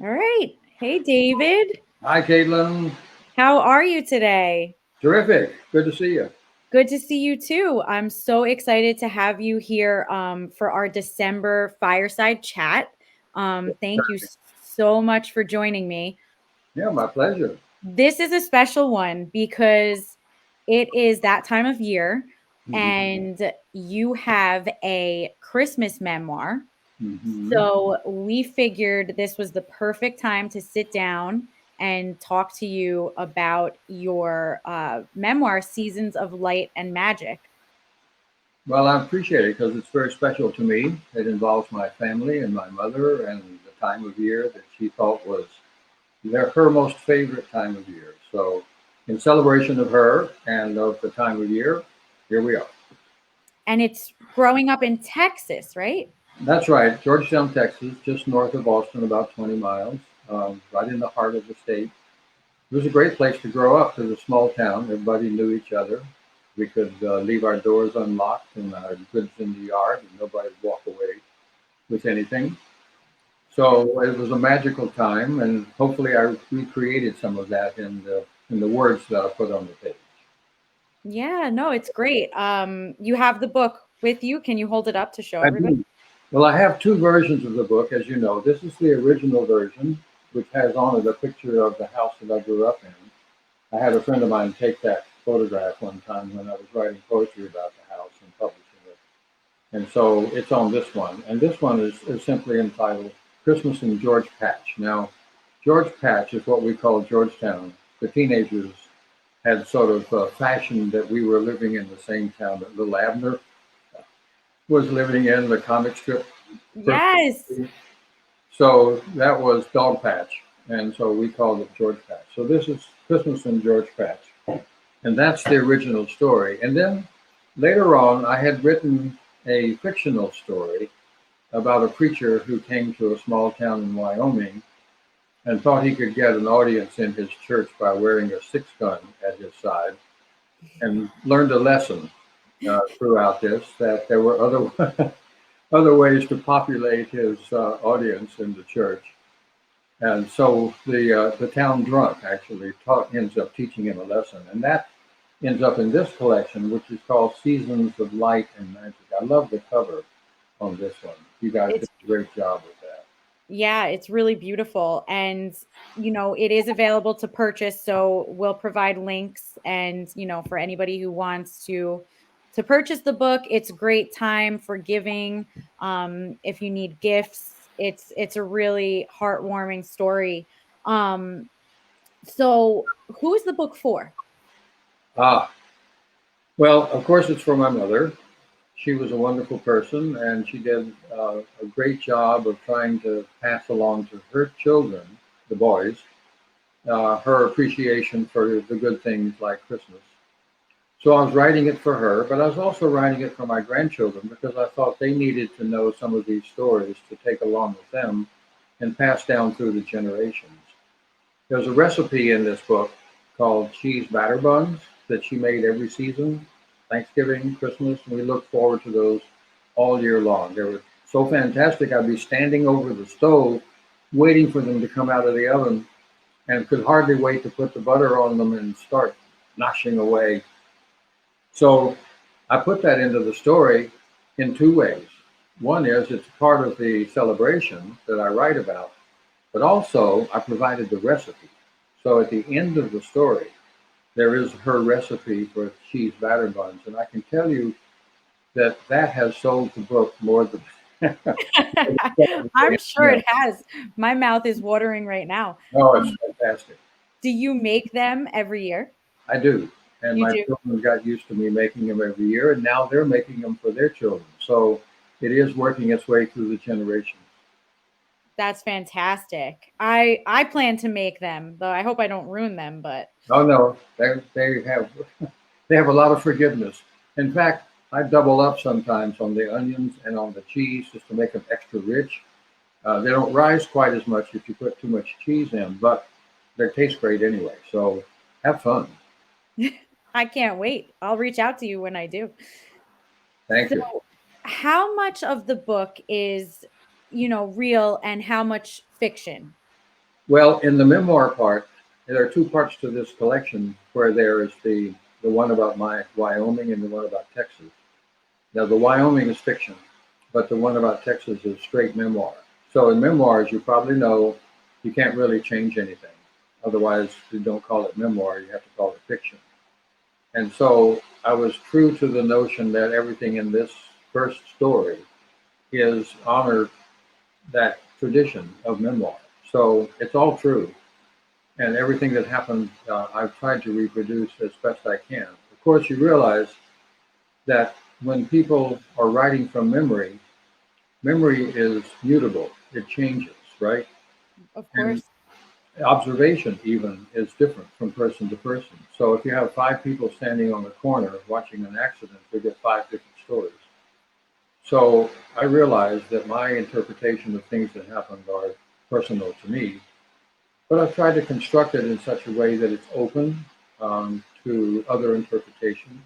All right. Hey, David. Hi, Caitlin. How are you today? Terrific. Good to see you. Good to see you too. I'm so excited to have you here for our December fireside chat. Thank you so much for joining me. Yeah, my pleasure. This is a special one because it is that time of year, Hmm. and you have a Christmas memoir. Hmm. So we figured this was the perfect time to sit down and talk to you about your memoir, Seasons of Light and Magic. Well, I appreciate it because it's very special to me. It involves my family and my mother and the time of year that she thought was her most favorite time of year. So, in celebration of her and of the time of year, here we are. And it's growing up in Texas, right? That's right, Georgetown, Texas, just north of Austin, about 20 miles, right in the heart of the state. It was a great place to grow up. It was a small town. Everybody knew each other. We could leave our doors unlocked and our goods in the yard, and nobody would walk away with anything. So it was a magical time, and hopefully, I recreated some of that in the words that I put on the page. Yeah, no, it's great. You have the book with you. Can you hold it up to show I everybody? do. Well, I have two versions of the book, as you know. This is the original version, which has on it a picture of the house that I grew up in. I had a friend of mine take that photograph one time when I was writing poetry about the house and publishing it. And so it's on this one. And this one is simply entitled Christmas in George Patch. Now, George Patch is what we call Georgetown. The teenagers had sort of fashioned that we were living in the same town that Little Abner was living in, the comic strip Yes. person. So that was Dog Patch. And so we called it George Patch. So this is Christmas in George Patch. And that's the original story. And then later on, I had written a fictional story about a preacher who came to a small town in Wyoming and thought he could get an audience in his church by wearing a six gun at his side, and learned a lesson throughout this that there were other other ways to populate his audience in the church. And so the town drunk actually ends up teaching him a lesson, and that ends up in this collection, which is called Seasons of Light and Magic. I love the cover on this one. You guys did It's a great job with that. Yeah, it's really beautiful. And, it is available to purchase. So we'll provide links. And, for anybody who wants to purchase the book, it's a great time for giving. If you need gifts, it's a really heartwarming story. Um, so who is the book for? Ah, well, of course, it's for my mother. She was a wonderful person, and she did a great job of trying to pass along to her children, the boys, her appreciation for the good things like Christmas. So I was writing it for her, but I was also writing it for my grandchildren because I thought they needed to know some of these stories to take along with them and pass down through the generations. There's a recipe in this book called cheese batter buns that she made every season, Thanksgiving, Christmas, and we look forward to those all year long. They were so fantastic. I'd be standing over the stove waiting for them to come out of the oven and could hardly wait to put the butter on them and start noshing away. So I put that into the story in two ways. One is it's part of the celebration that I write about, but also I provided the recipe. So at the end of the story, there is her recipe for cheese batter buns, and I can tell you that that has sold the book more than. I'm sure Yeah. it has. My mouth is watering right now. No, it's Um, fantastic. do you make them every year? I do, and You my do. children got used to me making them every year, and now they're making them for their children. So it is working its way through the generations. That's fantastic. I plan to make them, though I hope I don't ruin them, but Oh no, they have they have a lot of forgiveness. In fact, I double up sometimes on the onions and on the cheese just to make them extra rich. They don't rise quite as much if you put too much cheese in, but they taste great anyway. So have fun. I can't wait. I'll reach out to you when I do. Thank So, you. how much of the book is, real and how much fiction? Well, in the memoir part, there are two parts to this collection where there is the one about my Wyoming and the one about Texas. Now, the Wyoming is fiction, but the one about Texas is straight memoir. So in memoirs, you probably know you can't really change anything. Otherwise, you don't call it memoir, you have to call it fiction. And so I was true to the notion that everything in this first story is honor that tradition of memoir. So it's all true. And everything that happened, I've tried to reproduce as best I can. Of course, you realize that when people are writing from memory, memory is mutable, it changes, right? Of And course. observation even is different from person to person. So if you have five people standing on the corner watching an accident, they get five different stories. So I realized that my interpretation of things that happened are personal to me, but I've tried to construct it in such a way that it's open to other interpretations.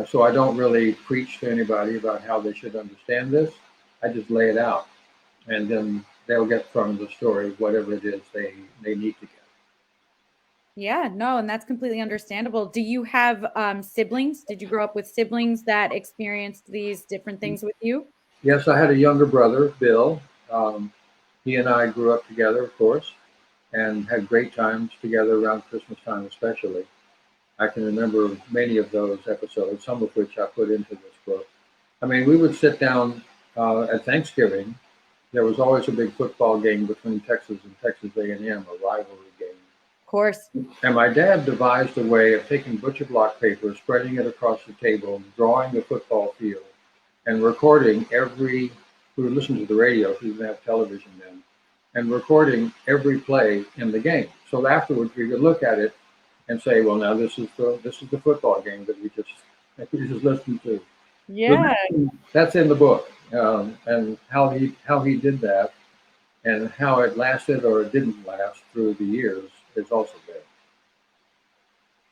So I don't really preach to anybody about how they should understand this. I just lay it out, and then they'll get from the story whatever it is they need to get. Yeah, no, and that's completely understandable. Do you have siblings? Did you grow up with siblings that experienced these different things with you? Yes, I had a younger brother, Bill. Um, he and I grew up together, of course, and had great times together around Christmas time, especially. I can remember many of those episodes, some of which I put into this book. I mean, we would sit down at Thanksgiving. There was always a big football game between Texas and Texas A&M, a rivalry game. Of course. And my dad devised a way of taking butcher block paper, spreading it across the table, drawing the football field, and recording every. We would listen to the radio because we didn't have television then, and recording every play in the game. So afterwards, we could look at it and say, "Well, now this is the football game that we just listened to." So Yeah, that's in the book, and how he did that, and how it lasted or it didn't last through the years is also there.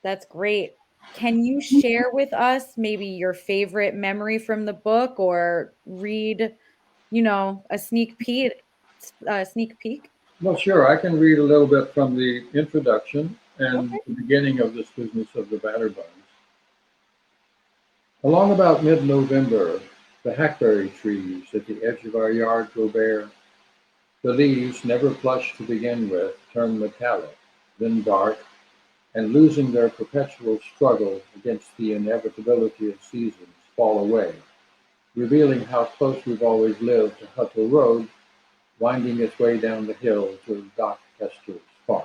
that's great. Can you share with us maybe your favorite memory from the book or read, a sneak peek? Well, sure, I can read a little bit from the introduction and Okay. the beginning of this business of the batter buns. Along about mid-November, the hackberry trees at the edge of our yard go bare. The leaves, never plush to begin with, turn metallic, then dark, and losing their perpetual struggle against the inevitability of seasons, fall away, revealing how close we've always lived to Hutto Road, winding its way down the hill to Doc Kester's farm.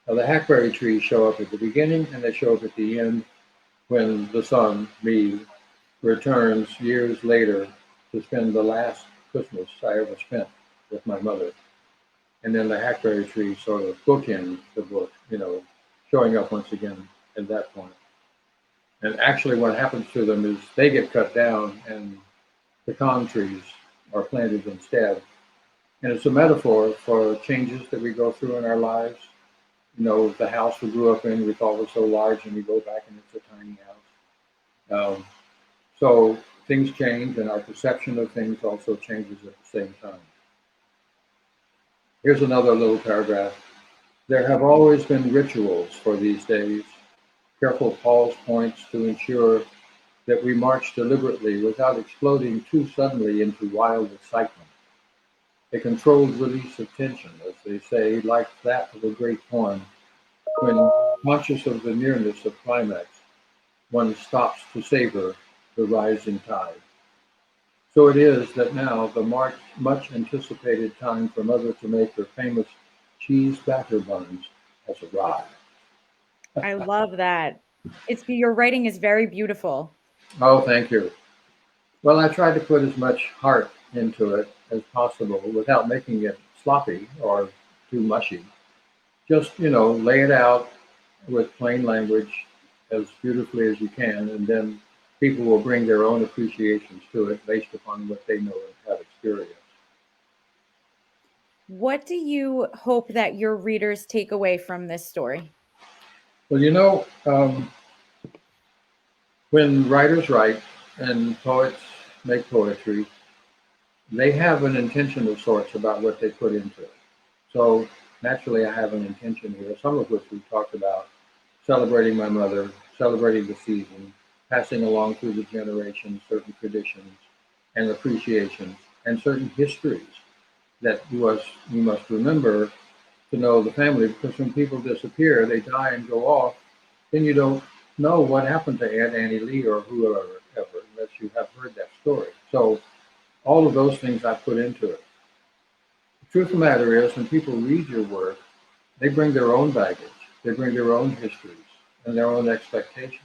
Now, the hackberry trees show up at the beginning and they show up at the end when the son, me, returns years later to spend the last Christmas I ever spent with my mother. And then the hackberry trees sort of bookend the book, showing up once again at that point. And actually, what happens to them is they get cut down and pecan trees are planted instead. And it's a metaphor for changes that we go through in our lives. The house we grew up in, we thought was so large, and we go back and it's a tiny house. So things change, and our perception of things also changes at the same time. Here's another little paragraph. There have always been rituals for these days, careful pause points to ensure that we march deliberately without exploding too suddenly into wild excitement. A controlled release of tension, as they say, like that of a great poem, when, conscious of the nearness of climax, one stops to savor the rising tide. So it is that now the much anticipated time for Mother to make her famous cheese batter buns has arrived. I love that. Your writing is very beautiful. Oh, thank you. Well, I tried to put as much heart into it as possible without making it sloppy or too mushy. Just, lay it out with plain language as beautifully as you can, and then people will bring their own appreciations to it based upon what they know and have experienced. What do you hope that your readers take away from this story? Well, when writers write and poets make poetry, they have an intention of sorts about what they put into it. So naturally, I have an intention here, some of which we've talked about, celebrating my mother, celebrating the season, passing along through the generations certain traditions and appreciations and certain histories that you must remember to know the family, because when people disappear, they die and go off, then you don't know what happened to Aunt Annie Lee or whoever ever, unless you have heard that story. So all of those things I put into it. The truth of the matter is, when people read your work, they bring their own baggage, they bring their own histories and their own expectations.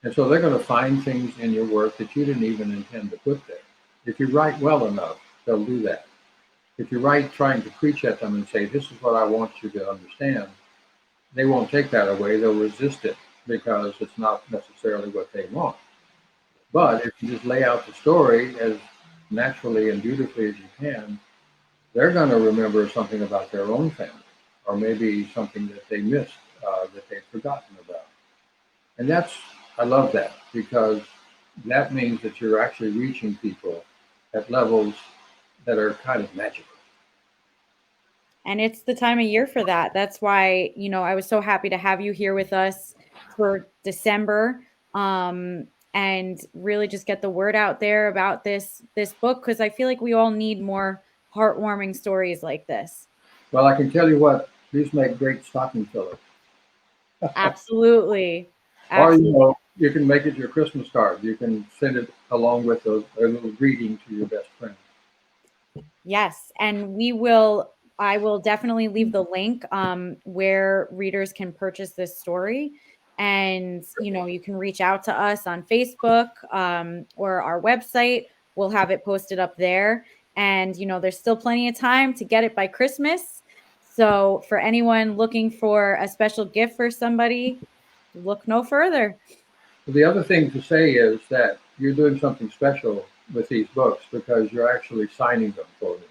And so they're going to find things in your work that you didn't even intend to put there. If you write well enough, they'll do that. If you write trying to preach at them and say, this is what I want you to understand, they won't take that away. They'll resist it because it's not necessarily what they want. But if you just lay out the story as naturally and beautifully as you can, they're going to remember something about their own family, or maybe something that they missed, that they've forgotten about. And I love that, because that means that you're actually reaching people at levels that are kind of magical. And it's the time of year for that. That's why, I was so happy to have you here with us for December. And really just get the word out there about this book, because I feel like we all need more heartwarming stories like this. Well, I can tell you what, these make great stocking fillers. Absolutely. Or, Absolutely. you can make it your Christmas card. You can send it along with a little greeting to your best friend. Yes, and I will definitely leave the link where readers can purchase this story. And, you can reach out to us on Facebook or our website. We'll have it posted up there. And, there's still plenty of time to get it by Christmas. So for anyone looking for a special gift for somebody, look no further. But the other thing to say is that you're doing something special with these books because you're actually signing them for me.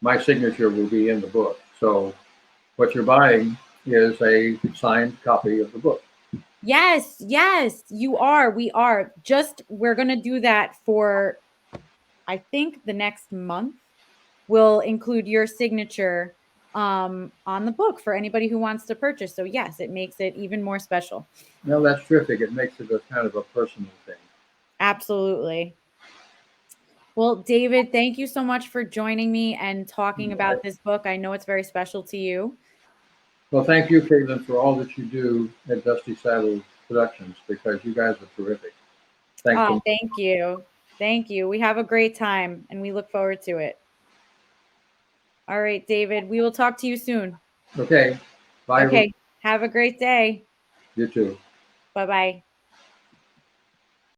My signature will be in the book. So what you're buying is a signed copy of the book. Yes, yes, you are. We are. We're going to do that for, I think, the next month. We'll include your signature on the book for anybody who wants to purchase. So, yes, it makes it even more special. No, that's terrific. It makes it a kind of a personal thing. Absolutely. Well, David, thank you so much for joining me and talking about this book. I know it's very special to you. Well, thank you, Caitlin, for all that you do at Dusty Saddle Productions, because you guys are terrific. Thanks Oh, so much. thank you. Thank you. We have a great time and we look forward to it. All right, David, we will talk to you soon. Okay. Bye, everyone. Okay. Have a great day. You too. Bye bye.